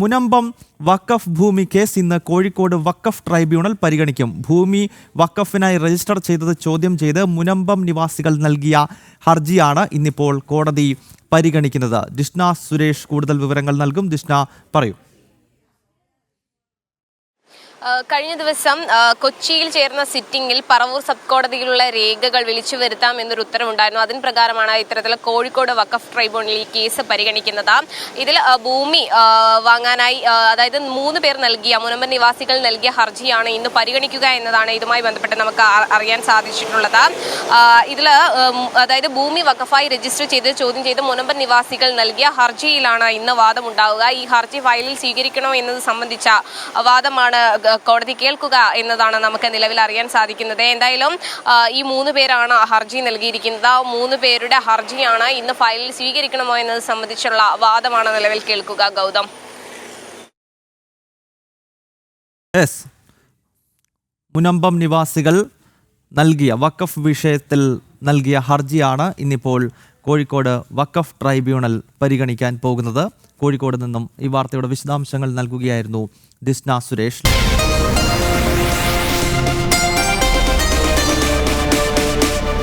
മുനമ്പം വഖഫ് ഭൂമി കേസ് ഇന്ന് കോഴിക്കോട് വഖഫ് ട്രൈബ്യൂണൽ പരിഗണിക്കും. ഭൂമി വഖഫിനായി രജിസ്റ്റർ ചെയ്തത് ചോദ്യം ചെയ്ത് മുനമ്പം നിവാസികൾ നൽകിയ ഹർജിയാണ് ഇന്നിപ്പോൾ കോടതി പരിഗണിക്കുന്നത്. ജിഷ്ണ സുരേഷ് കൂടുതൽ വിവരങ്ങൾ നൽകും. ജിഷ്ണ, പറയൂ. കഴിഞ്ഞ ദിവസം കൊച്ചിയിൽ ചേർന്ന സിറ്റിംഗിൽ പറവൂർ സബ് കോടതിയിലുള്ള രേഖകൾ വിളിച്ചു വരുത്താം എന്നൊരു ഉത്തരവുണ്ടായിരുന്നു. അതിന് പ്രകാരമാണ് ഇത്തരത്തിൽ കോഴിക്കോട് വഖഫ് ട്രൈബ്യൂണൽ ഈ കേസ് പരിഗണിക്കുന്നത്. ഇതിൽ ഭൂമി വാങ്ങാനായി അതായത് 3 പേർ നൽകിയ മുനമ്പൻ നിവാസികൾ നൽകിയ ഹർജിയാണ് ഇന്ന് പരിഗണിക്കുക എന്നതാണ് ഇതുമായി ബന്ധപ്പെട്ട് നമുക്ക് അറിയാൻ സാധിച്ചിട്ടുള്ളത്. ഇതിൽ അതായത് ഭൂമി വഖഫായി രജിസ്റ്റർ ചെയ്ത് ചോദ്യം ചെയ്ത് മുനമ്പൻ നിവാസികൾ നൽകിയ ഹർജിയിലാണ് ഇന്ന് വാദമുണ്ടാവുക. ഈ ഹർജി ഫയലിൽ സ്വീകരിക്കണോ എന്നത് സംബന്ധിച്ച വാദമാണ് കോടതി കേൾക്കുക എന്നതാണ് നമുക്ക് നിലവിൽ അറിയാൻ സാധിക്കുന്നത്. എന്തായാലും ഈ 3 പേരാണ് ഹർജി നൽകിയിരിക്കുന്നത്. 3 പേരുടെ ഹർജിയാണ് ഇന്ന് ഫയലിൽ സ്വീകരിക്കണമോ എന്നത് സംബന്ധിച്ചുള്ള വാദമാണ് നിലവിൽ കേൾക്കുക. ഗൗതം, മുനമ്പം നിവാസികൾ നൽകിയ വഖഫ് വിഷയത്തിൽ നൽകിയ ഹർജിയാണ് ഇന്നിപ്പോൾ കോഴിക്കോട് വഖഫ് ട്രൈബ്യൂണൽ പരിഗണിക്കാൻ പോകുന്നത്. കോഴിക്കോട് നിന്നും ഈ വാർത്തയുടെ വിശദാംശങ്ങൾ നൽകുകയായിരുന്നു ജിഷ്ണ സുരേഷ്.